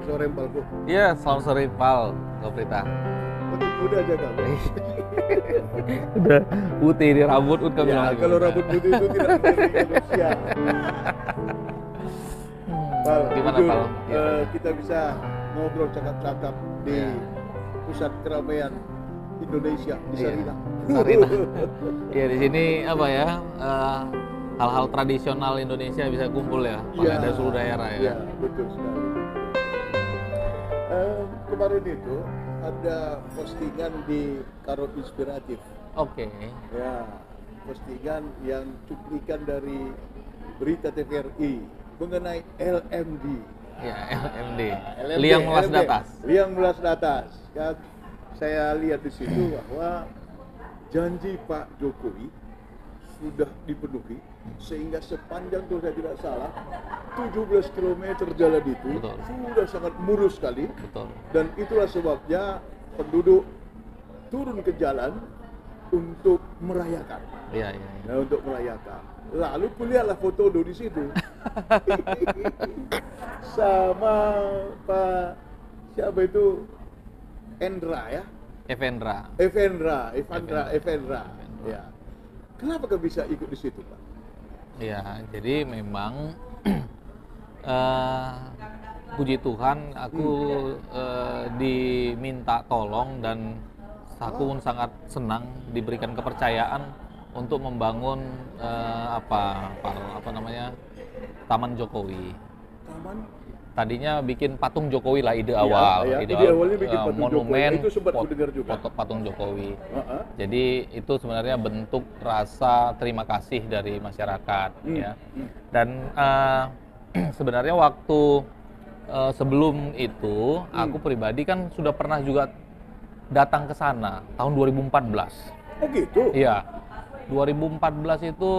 sore Pak Bu. Iya, selamat sore Pal, Prita. Makin muda aja kamu. Udah putih di rambut, udah bilang Ya, lagi kalau udah. rambut putih itu tidak menjadi manusia. Pal, Gimana jujur, Pal? kita bisa ngobrol cakap-cakap di Ya. pusat keramaian Indonesia di Iya, Sarinah. Sarinah. Iya, di sini apa ya? Hal-hal tradisional Indonesia bisa kumpul ya, Pal, Iya, dari seluruh daerah ya. Iya, betul sekali. Kemarin itu ada postingan di Karo Inspiratif. Oke. Ya, postingan yang cuplikan dari berita TVRI mengenai LMD. Ya, LMD. LMD, Liang Melas LMD. Datas. Liang Melas Datas. Kan saya lihat di situ bahwa janji Pak Jokowi sudah dipenuhi sehingga sepanjang kalau saya tidak salah 17 km jalan itu Betul. sudah sangat mulus sekali. Betul. Dan itulah sebabnya penduduk turun ke jalan untuk merayakan. Iya, iya. Iya. Nah, untuk merayakan. Lalu kuliahlah foto di situ. Sama Pak siapa itu? Endra ya? Evendra. Evendra. Ya. Kenapa kau bisa ikut di situ, Pak? Ya, jadi memang puji Tuhan aku diminta tolong dan aku pun sangat senang diberikan kepercayaan untuk membangun apa namanya Taman Jokowi. Taman. Tadinya bikin patung Jokowi lah ide Iya, awal, iya. Ide awalnya bikin patung monumen Jokowi. Itu sempat kudengar juga. patung Jokowi. Uh-huh. Jadi itu sebenarnya bentuk rasa terima kasih dari masyarakat ya. Dan sebenarnya waktu sebelum itu aku pribadi kan sudah pernah juga datang ke sana tahun 2014. Oh gitu? Iya. 2014 itu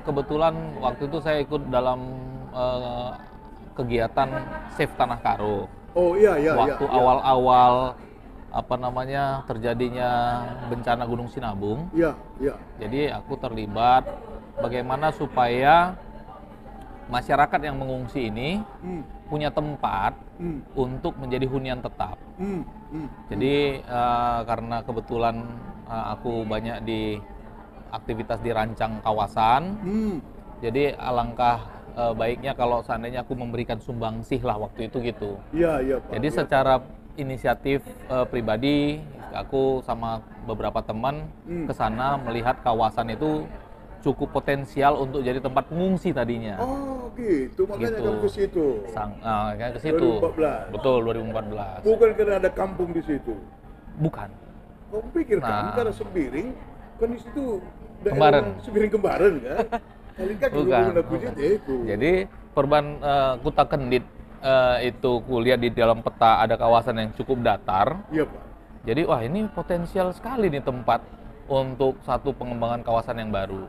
kebetulan waktu itu saya ikut dalam kegiatan Save Tanah Karo. Oh iya. Waktu awal-awal apa namanya terjadinya bencana Gunung Sinabung. Iya. Jadi aku terlibat bagaimana supaya masyarakat yang mengungsi ini punya tempat untuk menjadi hunian tetap. Jadi karena kebetulan aku banyak di aktivitas di rancang kawasan, jadi alangkah baiknya kalau seandainya aku memberikan sumbangsih lah waktu itu gitu. Iya, Pak. Jadi secara inisiatif pribadi, aku sama beberapa teman ke sana melihat kawasan itu cukup potensial untuk jadi tempat pengungsi tadinya. Oh gitu, makanya Gitu. kamu ke situ. Kayak ke situ. 2014. Betul, 2014. Bukan karena ada kampung di situ. Bukan. Kamu pikir Nah. kan karena Sembiring, kan di situ Kembaran. Sembiring Kembaran kan? Kali kan Bukan. itu. Jadi Perban Kuta Kendit itu kuliah di dalam peta ada kawasan yang cukup datar. Iya, Pak. Jadi wah ini potensial sekali nih tempat untuk satu pengembangan kawasan yang baru.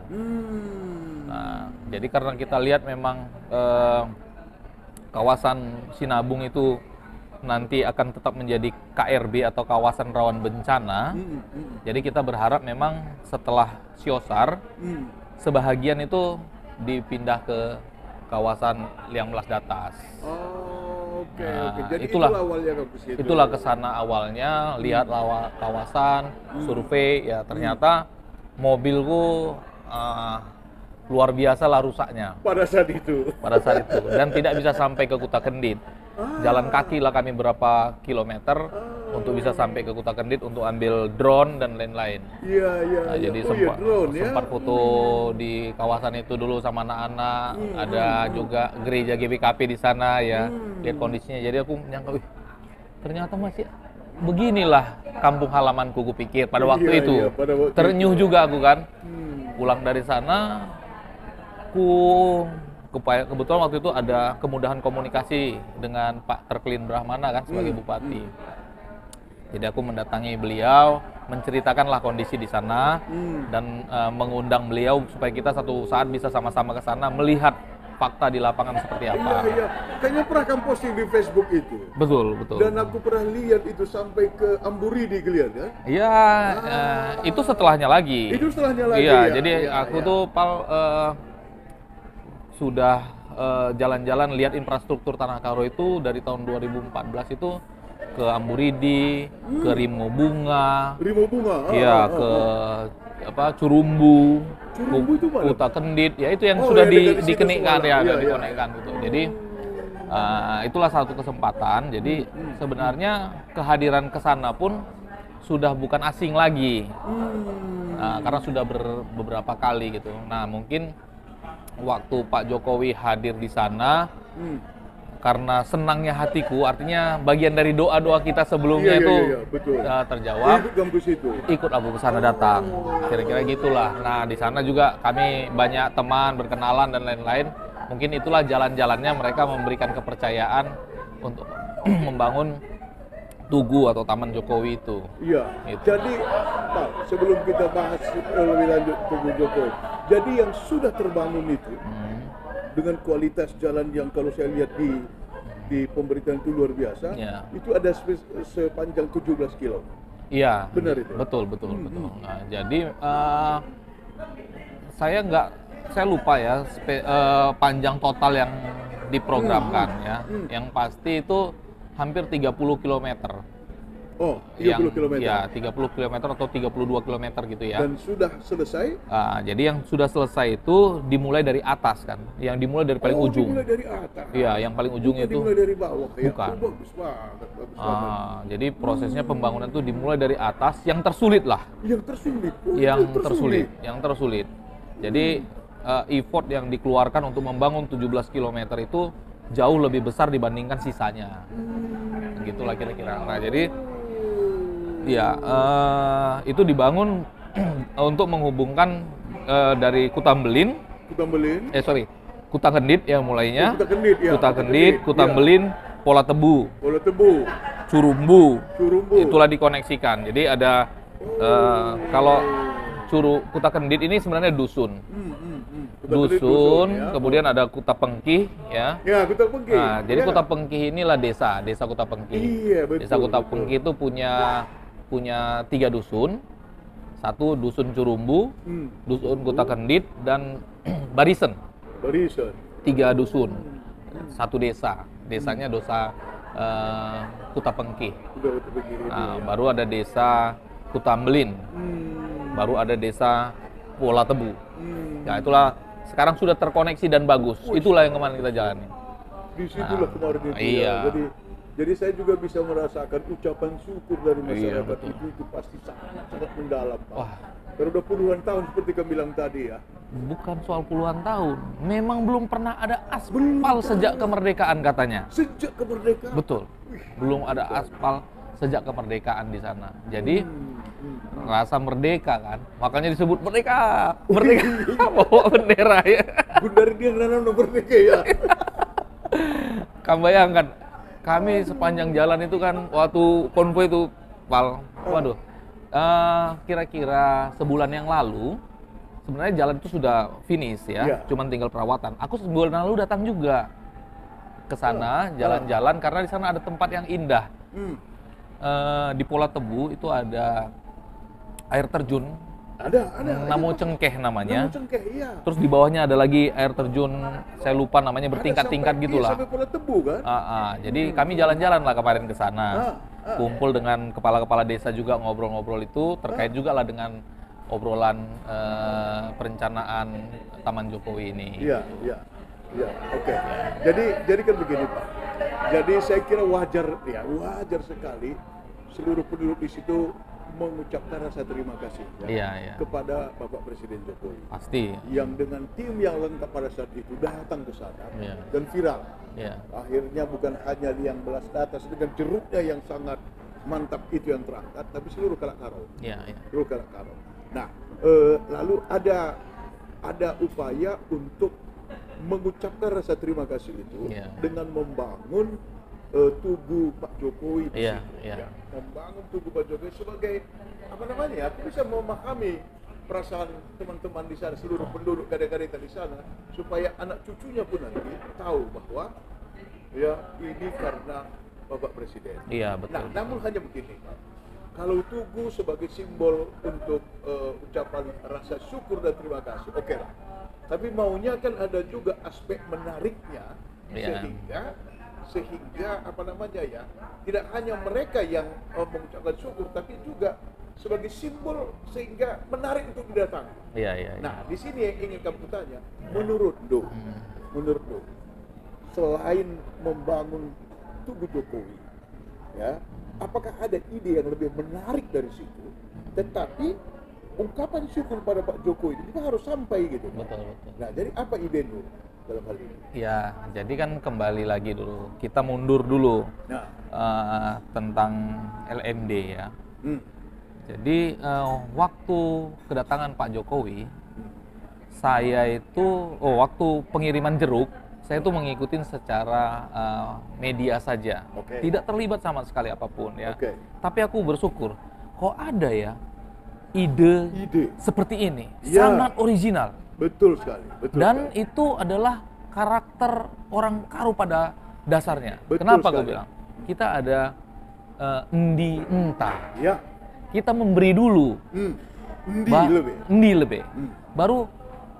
Nah, jadi karena kita lihat memang kawasan Sinabung itu nanti akan tetap menjadi KRB atau kawasan rawan bencana. Jadi kita berharap memang setelah Siosar sebahagian itu dipindah ke kawasan Liang Melas Datas. Oh, oke. Nah, Jadi itulah awalnya kamu ke situ. Itulah kesana awalnya, lihat kawasan, survei, ya ternyata mobilku luar biasa lah rusaknya pada saat itu. dan tidak bisa sampai ke Kuta Kendit. Jalan kaki lah kami berapa kilometer untuk bisa sampai ke Kuta Kendit untuk ambil drone dan lain-lain. Iya. Nah, jadi drone, ya? sempat foto di kawasan itu dulu sama anak-anak. Ada juga gereja GBKP di sana ya. Lihat kondisinya. Jadi aku menyangka, wih, ternyata masih beginilah kampung halamanku, kupikir pada waktu Iya, itu. iya, pada waktu Terenyuh itu. juga aku kan. Pulang dari sana, kebetulan waktu itu ada kemudahan komunikasi dengan Pak Terkelin Brahmana kan sebagai bupati. Jadi aku mendatangi beliau, menceritakanlah kondisi di sana dan mengundang beliau supaya kita satu saat bisa sama-sama ke sana melihat fakta di lapangan seperti apa. Iya. Kayaknya pernah kamu posting di Facebook itu. Betul. Dan aku pernah lihat itu sampai ke Amburidi kalian kan? Iya, itu setelahnya lagi. Itu setelahnya lagi Iya, ya? jadi Iya, aku iya. tuh sudah jalan-jalan lihat infrastruktur Tanah Karo itu dari tahun 2014 itu ke Amburidi, ke Rimo Bunga, ya ke Curumbu, Curumbu itu mana? Kuta Kendit, ya itu yang Oh, sudah ya, dekat situ dikenikkan semua. ya, Iya, dikonekkan gitu. Jadi itulah satu kesempatan. Jadi sebenarnya kehadiran ke sana pun sudah bukan asing lagi, karena sudah beberapa kali gitu. Nah mungkin waktu Pak Jokowi hadir di sana, karena senangnya hatiku, artinya bagian dari doa-doa kita sebelumnya itu betul. Terjawab. Ikut Aku ke sana datang, kira-kira gitulah. Nah di sana juga kami banyak teman berkenalan dan lain-lain. Mungkin itulah jalan-jalannya mereka memberikan kepercayaan untuk membangun Tugu atau Taman Jokowi itu. Iya. Gitu. Jadi Pak, sebelum kita bahas lebih lanjut Tugu Jokowi, jadi yang sudah terbangun itu dengan kualitas jalan yang kalau saya lihat di pemberitaan itu luar biasa, itu ada sepanjang 17 kilo. Iya. Benar itu. Betul. Nah, jadi saya lupa ya panjang total yang diprogramkan ya. Yang pasti itu hampir 30 km. Oh, 30 km. Ya, 30 km atau 32 km gitu ya. Dan sudah selesai? Jadi yang sudah selesai itu dimulai dari atas kan. Yang dimulai dari paling ujung. Dimulai dari atas. Iya, yang paling ujungnya itu. Dimulai dari bawah ya. Bukan. Bagus banget. Jadi prosesnya pembangunan itu dimulai dari atas, yang tersulit lah. Yang tersulit. Yang tersulit. Jadi effort yang dikeluarkan untuk membangun 17 km itu jauh lebih besar dibandingkan sisanya. Gitulah kira-kira. Nah, jadi ya itu dibangun untuk menghubungkan dari Kutambelin, Kutakendit ya mulainya. Kutakendit, Kutambelin, Pola Tebu, Curumbu. Itulah dikoneksikan. Jadi ada kalau Kutakendit ini sebenarnya dusun. Kemudian ada Kutapengkih ya. Ya, Kutapengkih. Nah, jadi Kutapengkih inilah desa Kutapengkih. Iya, betul. Desa Kutapengkih itu punya 3 dusun. Satu dusun Curumbu, dusun Kutakendit, dan Barisen. 3 dusun. Satu desa. Desanya desa Kutapengkih. Nah, baru ada desa Kutambelin. Baru ada desa Pola Tebu. Nah, itulah sekarang sudah terkoneksi dan bagus. Itulah yang kemarin kita jalani. Di situlah kemarin itu. Iya. Ya. Jadi saya juga bisa merasakan ucapan syukur dari masyarakat itu pasti sangat mendalam, Pak. Wah. Karena udah puluhan tahun seperti kamu bilang tadi ya. Bukan soal puluhan tahun. Memang belum pernah ada aspal sejak kemerdekaan katanya. Sejak kemerdekaan? Betul. Belum ada aspal sejak kemerdekaan di sana. Jadi rasa merdeka kan, makanya disebut merdeka, bawa bendera ya. Dari dia nanam merdeka ya. Kamu bayangkan, kami sepanjang jalan itu kan waktu konvoy itu, kira-kira sebulan yang lalu, sebenarnya jalan itu sudah finish ya, cuman tinggal perawatan. Aku sebulan lalu datang juga ke sana, jalan-jalan karena di sana ada tempat yang indah. Di Pola Tebu itu ada air terjun. Ada. Namo Cengkeh namanya. Namo Cengkeh, iya. Terus di bawahnya ada lagi air terjun, saya lupa namanya, bertingkat-tingkat gitulah. Sampai Pola Tebu kan? Jadi kami jalan-jalan lah kemarin ke sana. Kumpul dengan kepala-kepala desa juga, ngobrol-ngobrol itu terkait juga lah dengan obrolan perencanaan Taman Jokowi ini. Iya. Oke. Jadi kan begini, Pak. Jadi saya kira wajar sekali seluruh penduduk di situ mengucapkan rasa terima kasih kepada Bapak Presiden Jokowi. Pasti. Yang dengan tim yang lengkap pada saat itu datang ke sana dan viral. Akhirnya bukan hanya yang belas atas dengan jeruknya yang sangat mantap itu yang terangkat, tapi seluruh Kalak-Karo. Seluruh Kalak-Karo. Nah, lalu ada upaya untuk mengucapkan rasa terima kasih itu dengan membangun Tugu Pak Jokowi di situ. Membangun Tugu Pak Jokowi sebagai aku bisa memahami perasaan teman-teman di sana, seluruh penduduk kadang-kadang di sana, supaya anak cucunya pun nanti tahu bahwa ini karena Bapak Presiden. Betul. Nah, namun hanya begini, Pak. Kalau Tugu sebagai simbol untuk ucapan rasa syukur dan terima kasih, oke lah. Tapi maunya kan ada juga aspek menariknya, Iya. sehingga apa namanya ya, tidak hanya mereka yang mengucapkan syukur, tapi juga sebagai simbol sehingga menarik untuk didatangi. Iya, iya. Nah, di sini yang ingin kamu tanya, menurut Do, selain membangun tubuh Jokowi, ya, apakah ada ide yang lebih menarik dari situ? Tetapi ungkapan syukur pada Pak Jokowi ini juga harus sampai gitu. Betul, betul. Nah, jadi apa ide Do dalam hal ini? Ya, jadi kan kembali lagi dulu. Kita mundur dulu tentang LMD ya. Jadi waktu kedatangan Pak Jokowi, saya itu waktu pengiriman jeruk, saya itu mengikuti secara media saja, tidak terlibat sama sekali apapun ya. Tapi aku bersyukur, kok ada ya ide seperti ini, sangat original. Betul sekali. Dan itu adalah karakter orang Karo pada dasarnya. Betul Kenapa sekali. gue bilang? Kita ada endi entah. Ya. Kita memberi dulu. Endi lebih. Baru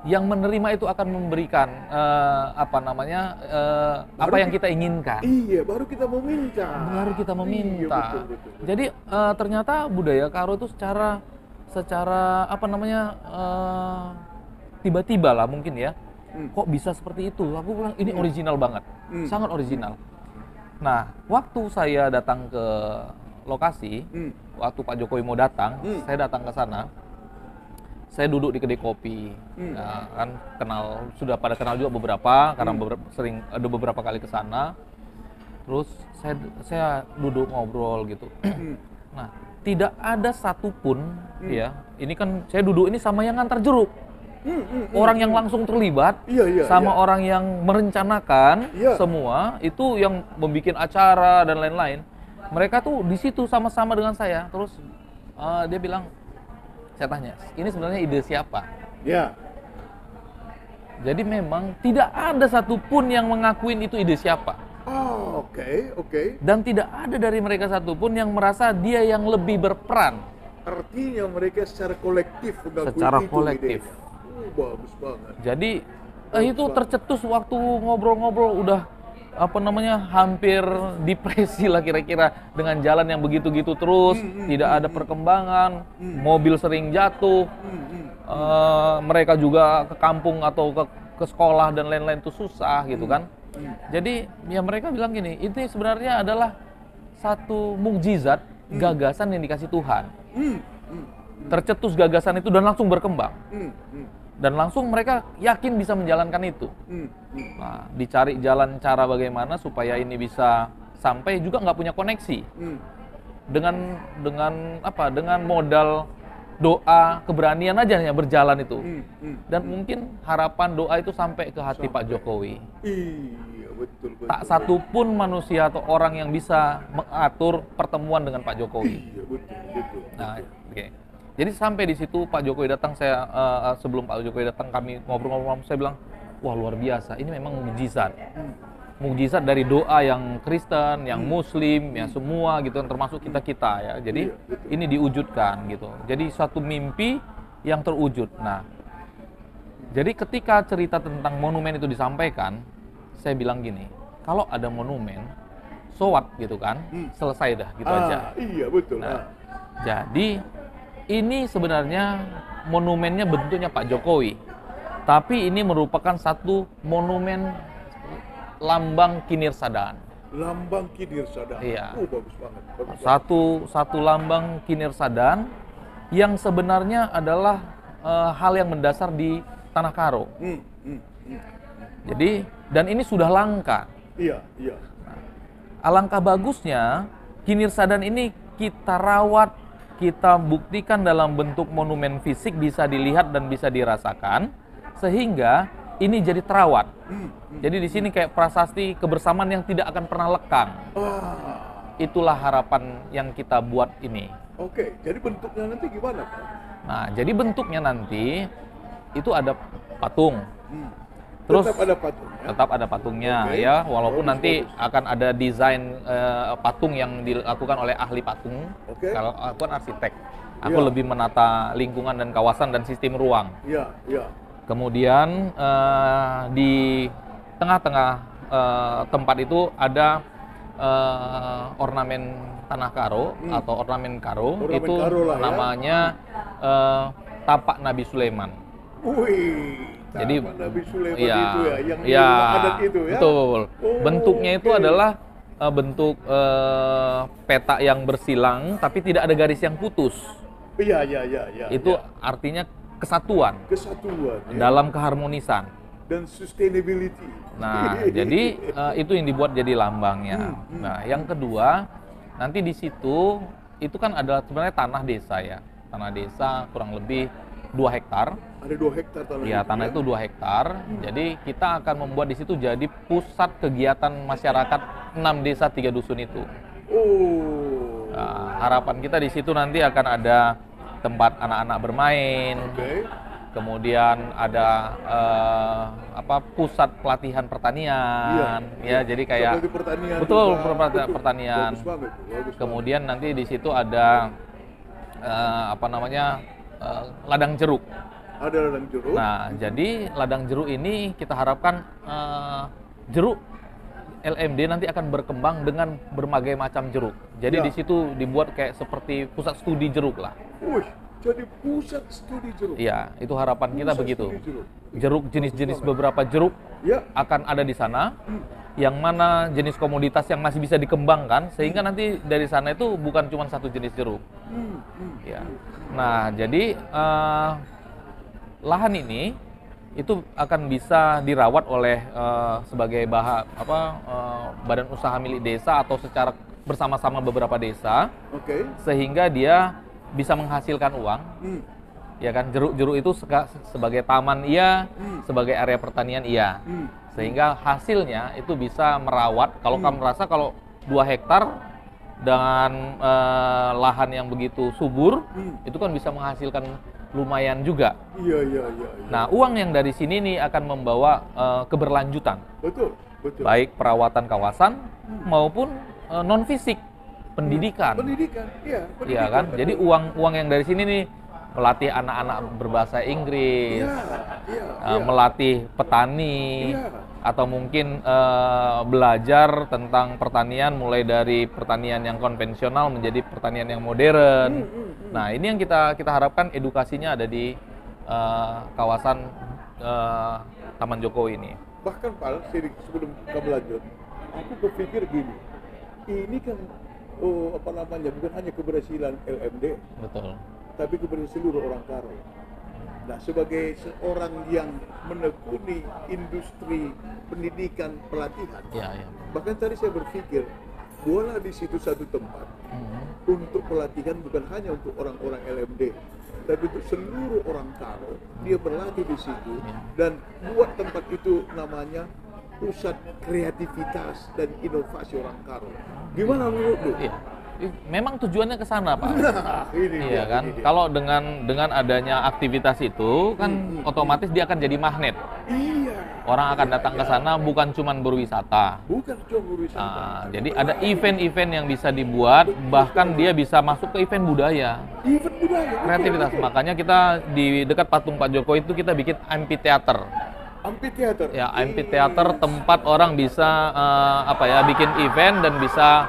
yang menerima itu akan memberikan apa yang kita inginkan. Iya, baru kita meminta. Iya, betul. Jadi ternyata budaya Karo itu secara tiba-tiba lah mungkin ya. Kok bisa seperti itu? Aku bilang ini original banget. Sangat original. Nah, waktu saya datang ke lokasi, waktu Pak Jokowi mau datang, saya datang ke sana. Saya duduk di kedai kopi, nah, kan sudah pada kenal juga beberapa, karena sering ada beberapa kali ke sana. Terus saya duduk ngobrol gitu. Nah, tidak ada satupun ya. Ini kan saya duduk ini sama yang ngantar jeruk. Orang yang langsung terlibat sama orang yang merencanakan semua itu, yang membuat acara dan lain-lain. Mereka tuh di situ sama-sama dengan saya. Terus dia bilang, saya tanya, ini sebenarnya ide siapa? Ya. Jadi memang tidak ada satupun yang mengakuin itu ide siapa. Oh, oke. Dan tidak ada dari mereka satupun yang merasa dia yang lebih berperan. Artinya mereka secara kolektif mengakui Secara itu kolektif. idenya. Bagus banget. Jadi itu tercetus waktu ngobrol-ngobrol udah hampir depresi lah kira-kira, dengan jalan yang begitu-gitu terus, tidak ada perkembangan, mobil sering jatuh, mereka juga ke kampung atau ke sekolah dan lain-lain itu susah gitu kan. Jadi ya mereka bilang gini, ini sebenarnya adalah satu mukjizat gagasan yang dikasih Tuhan. Tercetus gagasan itu dan langsung berkembang. Dan langsung mereka yakin bisa menjalankan itu. Nah, dicari jalan cara bagaimana supaya ini bisa sampai, juga nggak punya koneksi. Dengan modal doa, keberanian aja hanya berjalan itu. Dan mungkin harapan doa itu sampai ke hati Pak Jokowi. Iya, betul. Tak satupun manusia atau orang yang bisa mengatur pertemuan dengan Pak Jokowi. Iya, betul. Nah, oke. Jadi sampai di situ Pak Jokowi datang, sebelum Pak Jokowi datang kami ngobrol-ngobrol, saya bilang, wah luar biasa, ini memang mukjizat. Mukjizat dari doa yang Kristen, yang Muslim, ya semua gitu, termasuk kita-kita ya. Jadi ini diwujudkan gitu. Jadi suatu mimpi yang terwujud. Nah, jadi ketika cerita tentang monumen itu disampaikan, saya bilang gini, kalau ada monumen, so what gitu kan, selesai dah gitu aja. Iya, betul. Nah, jadi ini sebenarnya monumennya bentuknya Pak Jokowi, tapi ini merupakan satu monumen lambang Kinirsadaan. Lambang Kinirsadaan. Iya. Bagus banget. Satu lambang Kinirsadaan yang sebenarnya adalah hal yang mendasar di Tanah Karo. Jadi, dan ini sudah langka. Iya. Alangkah bagusnya Kinirsadaan ini kita rawat, kita buktikan dalam bentuk monumen fisik, bisa dilihat dan bisa dirasakan, sehingga ini jadi terawat. Jadi di sini kayak prasasti kebersamaan yang tidak akan pernah lekang. Itulah harapan yang kita buat ini. Oke, jadi bentuknya nanti gimana, Pak? Nah, jadi bentuknya nanti itu ada patung. Terus tetap ada patungnya ya, walaupun nanti akan ada desain patung yang dilakukan oleh ahli patung. Kalau aku kan arsitek, aku lebih menata lingkungan dan kawasan dan sistem ruang. Kemudian di tengah-tengah tempat itu ada ornamen tanah karo atau ornamen karo. Ornamen itu karo lah, ya. namanya tapak Nabi Sulaiman. Wih, Jadi Nabi Sulaiman iya, itu ya, yang di iya, rumah adat itu ya. betul. Oh, Bentuknya itu oke. adalah bentuk peta yang bersilang, tapi tidak ada garis yang putus. Iya, iya, iya, iya. Itu iya. artinya kesatuan Kesatuan ya. dalam keharmonisan. Dan sustainability. Nah, jadi itu yang dibuat jadi lambangnya. Nah, yang kedua, nanti di situ itu kan adalah sebenarnya tanah desa ya. Tanah desa kurang lebih 2 hektar. Ada 2 hektar tanah. Ya, tanah itu 2 hektar. Jadi kita akan membuat di situ jadi pusat kegiatan masyarakat 6 desa 3 dusun itu. Oh. Nah, harapan kita di situ nanti akan ada tempat anak-anak bermain. Oke. Kemudian ada pusat pelatihan pertanian, ya jadi kayak Seperti pertanian betul juga. pertanian. Bagus banget, bagus Kemudian nanti di situ ada ladang jeruk. banget. Ada ladang jeruk. Nah, jadi ladang jeruk ini kita harapkan jeruk LMD nanti akan berkembang dengan berbagai macam jeruk. Jadi Ya. di situ dibuat kayak seperti pusat studi jeruk lah. Wih, jadi pusat studi jeruk. Iya, itu harapan kita Pusat begitu. studi jeruk. Jeruk jenis-jenis beberapa jeruk Ya. akan ada di sana, yang mana jenis komoditas yang masih bisa dikembangkan, sehingga nanti dari sana itu bukan cuma satu jenis jeruk. Ya. Nah, jadi lahan ini itu akan bisa dirawat oleh sebagai badan usaha milik desa atau secara bersama-sama beberapa desa, Oke. sehingga dia bisa menghasilkan uang. Ya kan, jeruk-jeruk itu sebagai taman iya, sebagai area pertanian iya. Sehingga hasilnya itu bisa merawat. Kalau kamu merasa kalau 2 hektar dengan lahan yang begitu subur, itu kan bisa menghasilkan lumayan juga. Iya, iya, iya. Nah, uang yang dari sini nih akan membawa keberlanjutan, Betul, betul. baik perawatan kawasan maupun non fisik, pendidikan. Pendidikan, iya. Iya kan? betul. Jadi uang yang dari sini nih melatih anak-anak berbahasa Inggris, Iya, iya. melatih petani, Iya. atau mungkin belajar tentang pertanian mulai dari pertanian yang konvensional menjadi pertanian yang modern. Nah, ini yang kita harapkan edukasinya ada di kawasan Taman Jokowi ini. Bahkan Pak, sebelum kamu lanjut, aku berpikir gini, ini kan bukan hanya keberhasilan LMD, Betul. tapi kepada seluruh orang Karo. Nah, sebagai seorang yang menekuni industri pendidikan pelatihan, Ya, ya. bahkan tadi saya berpikir, boleh di situ satu tempat untuk pelatihan bukan hanya untuk orang-orang LMD, tapi untuk seluruh orang Karo. Dia berlatih di situ dan buat tempat itu namanya pusat kreativitas dan inovasi orang Karo. Gimana menurut lu? Iya. Memang tujuannya ke sana, Pak. Nah, ini Iya dia, kan? ini dia. Kalau dengan adanya aktivitas itu kan otomatis dia akan jadi magnet. Iya. Orang akan datang ke sana bukan cuma berwisata. Bukan cuma berwisata. Nah, jadi ada event-event yang bisa dibuat, bahkan dia bisa masuk ke event budaya, Event budaya. kreativitas. Makanya kita di dekat patung Pak Jokowi itu kita bikin amphitheater. Amphitheater. Ya, amphitheater tempat orang bisa bikin event dan bisa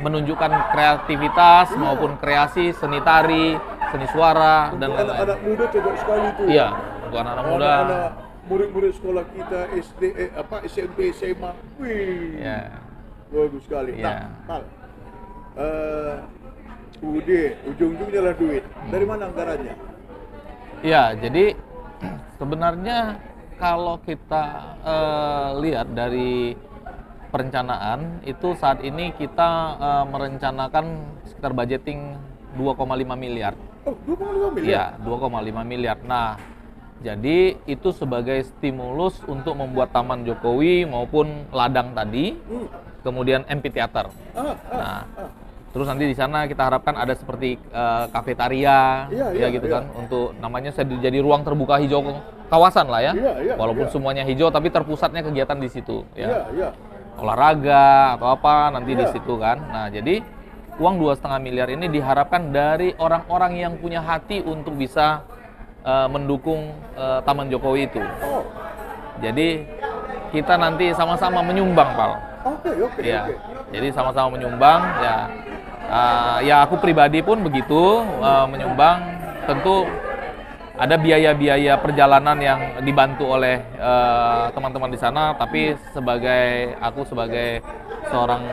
menunjukkan kreativitas maupun kreasi seni tari, seni suara dan Untuk lain-lain. anak-anak muda cocok sekali itu. Iya, untuk anak-anak muda. Anak-anak murid-murid sekolah kita SD, SMP, SMA. Wih. Ya. Bagus sekali. Iya. Nah, Mal. Ujung-ujungnya lah duit. Dari mana anggarannya? Ya, jadi sebenarnya kalau kita lihat dari perencanaan itu saat ini kita merencanakan sekitar budgeting 2,5 miliar. Oh, 2,5 miliar? Iya, 2,5 miliar. Nah, jadi itu sebagai stimulus untuk membuat Taman Jokowi maupun ladang tadi, kemudian amphitheater. Nah, terus nanti di sana kita harapkan ada seperti kafetaria, Iya, gitu iya. kan, untuk namanya jadi ruang terbuka hijau kawasan lah ya. Iya, Walaupun iya. semuanya hijau, tapi terpusatnya kegiatan di situ. Ya. Iya. Olahraga atau apa nanti di situ kan. Nah, jadi uang 2,5 miliar ini diharapkan dari orang-orang yang punya hati untuk bisa mendukung Taman Jokowi itu. Oh, Jadi kita nanti sama-sama menyumbang, Pal. oke. Ya, jadi sama-sama menyumbang. Ya, ya aku pribadi pun begitu menyumbang. Tentu ada biaya-biaya perjalanan yang dibantu oleh teman-teman di sana. Tapi aku sebagai seorang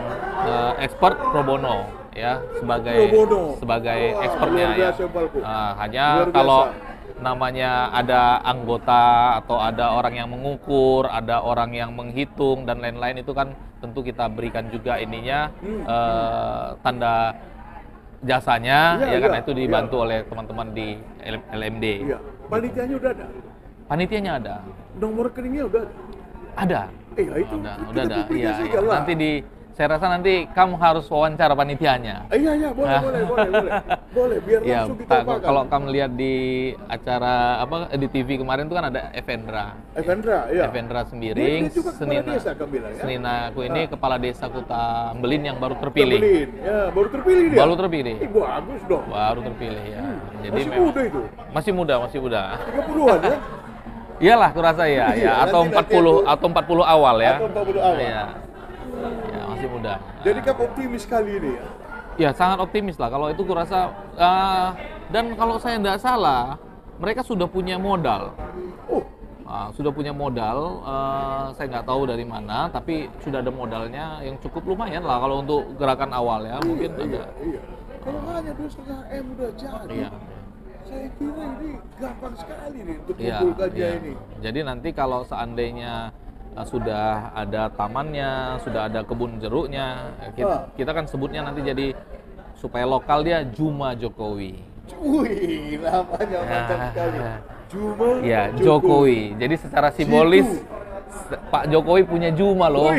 expert pro bono, ya, sebagai expertnya ya. Hanya Luar biasa. kalau namanya ada anggota atau ada orang yang mengukur, ada orang yang menghitung dan lain-lain, itu kan tentu kita berikan juga ininya tanda jasanya, ya karena itu dibantu oleh teman-teman di LMD. Iya. Panitianya udah ada. Panitianya ada. Nomor rekeningnya udah ada. Ada. Ya itu. Udah ada. Kita Iya. saja lah. Nanti saya rasa nanti kamu harus wawancara panitianya. Iya, boleh. Biar Ya, langsung kita pakai. kalau kamu lihat di acara di TV kemarin itu kan ada Evendra. Iya. Evendra Sembiring, Dia juga kepala desa, kamu bilang, ya? Seninaku ini kepala desa Kuta Mbelin yang baru terpilih. Ya, baru terpilih dia. Baru terpilih. Bagus dong. Baru terpilih ya. Jadi Masih memang muda itu. masih muda. 30-an ya. Iyalah, kurasa ya. Iya, Atau nanti 40 awal ya. Atau 40 awal. Iya. Ya, masih muda. Jadi kamu optimis kali ini ya. Ya, sangat optimis lah kalau itu kurasa. Dan kalau saya tidak salah, mereka sudah punya modal. Oh, Sudah punya modal, saya nggak tahu dari mana, tapi sudah ada modalnya yang cukup lumayan lah kalau untuk gerakan awal ya. Mungkin ada. iya. Kalau hanya 2,5 M udah jadi. Iya. Saya kira ini gampang sekali nih untuk Iya, mengumpulkannya iya. ini. Jadi nanti kalau seandainya sudah ada tamannya, sudah ada kebun jeruknya, kita kan sebutnya nanti jadi supaya lokal dia Juma Jokowi. Wih, namanya mantap sekali. Juma Ya, Jokowi. Jadi secara simbolis Pak Jokowi punya Juma loh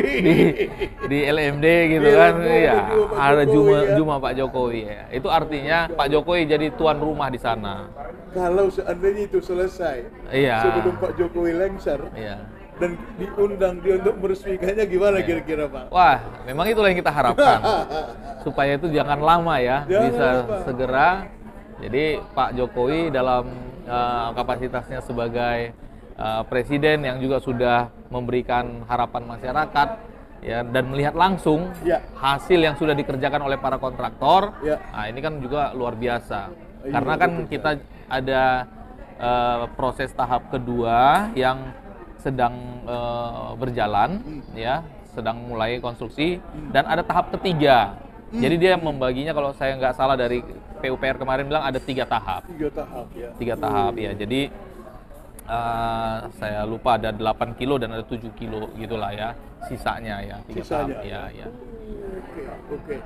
di LMD gitu Iya, kan. Juma, Iya, Pak ada Jokowi, ya. Juma Pak Jokowi ya. Itu artinya Pak Jokowi jadi tuan rumah di sana. Kalau seandainya itu selesai, Iya. sebelum Pak Jokowi lengser Iya. dan diundang dia untuk meresmikannya, gimana kira-kira Pak? Wah, memang itulah yang kita harapkan. Supaya itu jangan lama ya, Jangan bisa lama. segera. Jadi Pak Jokowi dalam kapasitasnya sebagai presiden yang juga sudah memberikan harapan masyarakat ya, dan melihat langsung Ya. hasil yang sudah dikerjakan oleh para kontraktor. Ya. Nah, ini kan juga luar biasa. Iya, Karena kan betul. kita ada proses tahap kedua yang sedang berjalan ya, sedang mulai konstruksi, dan ada tahap ketiga. Jadi dia membaginya, kalau saya nggak salah dari PUPR kemarin bilang ada 3 tahap. 3 tahap ya. 3 tahap ya. Jadi saya lupa ada 8 kilo dan ada 7 kilo gitulah ya sisanya ya. 3 tahap Sisanya. ya. Oke.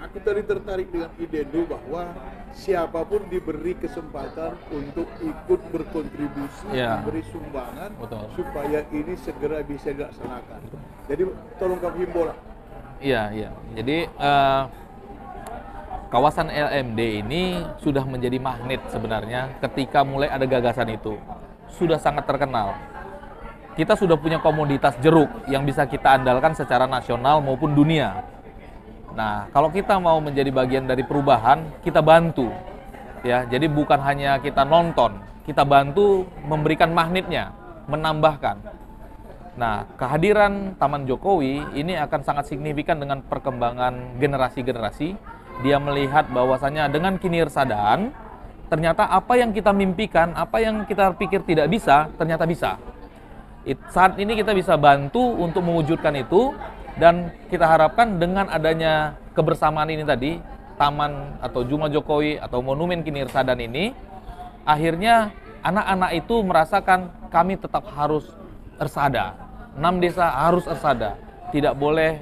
Aku tadi tertarik dengan ide itu bahwa siapapun diberi kesempatan untuk ikut berkontribusi, Ya. memberi sumbangan, Betul. supaya ini segera bisa dilaksanakan. Jadi tolong kamu himbau lah. Iya. Jadi kawasan LMD ini sudah menjadi magnet sebenarnya ketika mulai ada gagasan itu. Sudah sangat terkenal. Kita sudah punya komoditas jeruk yang bisa kita andalkan secara nasional maupun dunia. Nah, kalau kita mau menjadi bagian dari perubahan, kita bantu. Ya, jadi bukan hanya kita nonton, kita bantu memberikan magnetnya, menambahkan. Nah, kehadiran Taman Jokowi ini akan sangat signifikan dengan perkembangan generasi-generasi. Dia melihat bahwasannya dengan Kinirsadan, ternyata apa yang kita mimpikan, apa yang kita pikir tidak bisa, ternyata bisa. Saat ini kita bisa bantu untuk mewujudkan itu, dan kita harapkan dengan adanya kebersamaan ini tadi, Taman atau Juma Jokowi atau Monumen Kinirsadan ini, akhirnya anak-anak itu merasakan kami tetap harus ersada. 6 desa harus ersada. Tidak boleh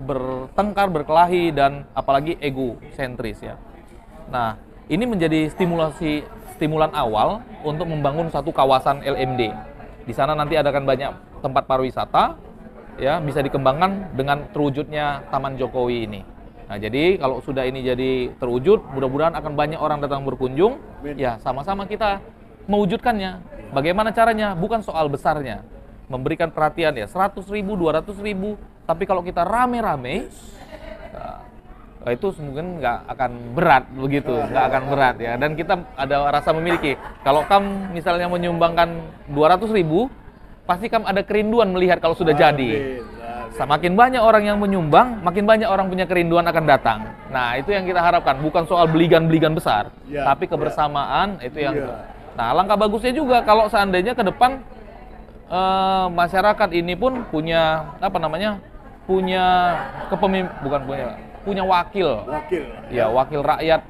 bertengkar, berkelahi, dan apalagi egosentris ya. Nah, ini menjadi stimulan awal untuk membangun satu kawasan LMD. Di sana nanti adakan banyak tempat pariwisata, ya, bisa dikembangkan dengan terwujudnya Taman Jokowi ini. Nah, jadi kalau sudah ini jadi terwujud, mudah-mudahan akan banyak orang datang berkunjung. Ya, sama-sama kita mewujudkannya. Bagaimana caranya? Bukan soal besarnya. Memberikan perhatian ya, 100.000, 200.000. Tapi kalau kita rame-rame, itu mungkin nggak akan berat begitu, nggak akan berat ya. Dan kita ada rasa memiliki. Kalau kamu misalnya menyumbangkan 200.000, pasti kamu ada kerinduan melihat kalau sudah jadi. Semakin banyak orang yang menyumbang, makin banyak orang punya kerinduan akan datang. Nah, itu yang kita harapkan, bukan soal beligan-beligan besar, tapi kebersamaan itu yang. Nah, langkah bagusnya juga kalau seandainya ke depan masyarakat ini pun punya punya punya wakil wakil rakyat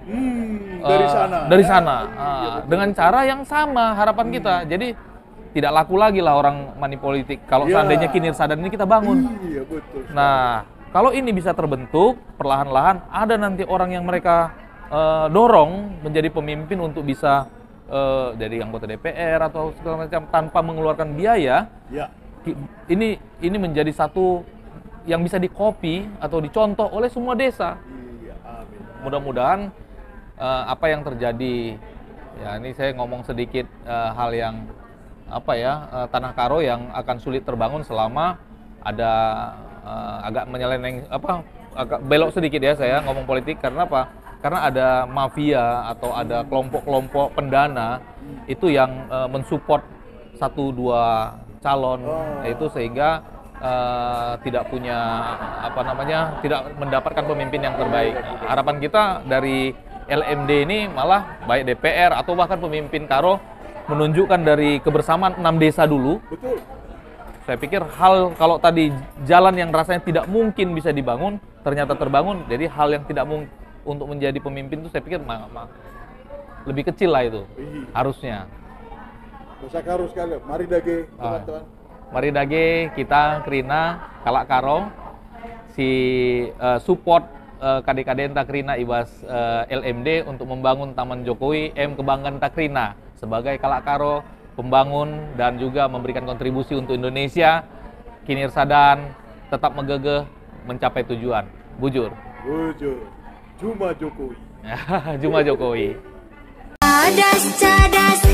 dari sana dengan cara yang sama harapan kita. Jadi tidak laku lagi lah orang money politik kalau seandainya Kinir Sadan ini kita bangun. Betul. Nah, kalau ini bisa terbentuk perlahan-lahan, ada nanti orang yang mereka dorong menjadi pemimpin untuk bisa dari anggota DPR atau segala macam tanpa mengeluarkan biaya. Ini menjadi satu yang bisa dikopi atau dicontoh oleh semua desa. Mudah-mudahan apa yang terjadi, ya ini saya ngomong sedikit hal yang Tanah Karo yang akan sulit terbangun selama ada agak menyeleneng agak belok sedikit ya saya ngomong politik. Karena apa? Karena ada mafia atau ada kelompok-kelompok pendana itu yang mensupport 1-2 calon itu sehingga tidak punya tidak mendapatkan pemimpin yang terbaik. Harapan kita dari LMD ini malah baik DPR atau bahkan pemimpin Karo menunjukkan dari kebersamaan 6 desa dulu. Betul. Saya pikir kalau tadi jalan yang rasanya tidak mungkin bisa dibangun ternyata terbangun. Jadi hal yang tidak mungkin untuk menjadi pemimpin itu saya pikir lebih kecil lah itu harusnya. Masa Karo sekali, mari dage teman-teman. Mari dage kita Krina Kalak Karo si support KD-KD Enta Krina Ibas LMD untuk membangun Taman Jokowi Kebanggaan Takrina sebagai Kalak Karo pembangun dan juga memberikan kontribusi untuk Indonesia. Kinir Sadan tetap megegeh mencapai tujuan. Bujur. Juma Jokowi. Juma Jokowi. Cadas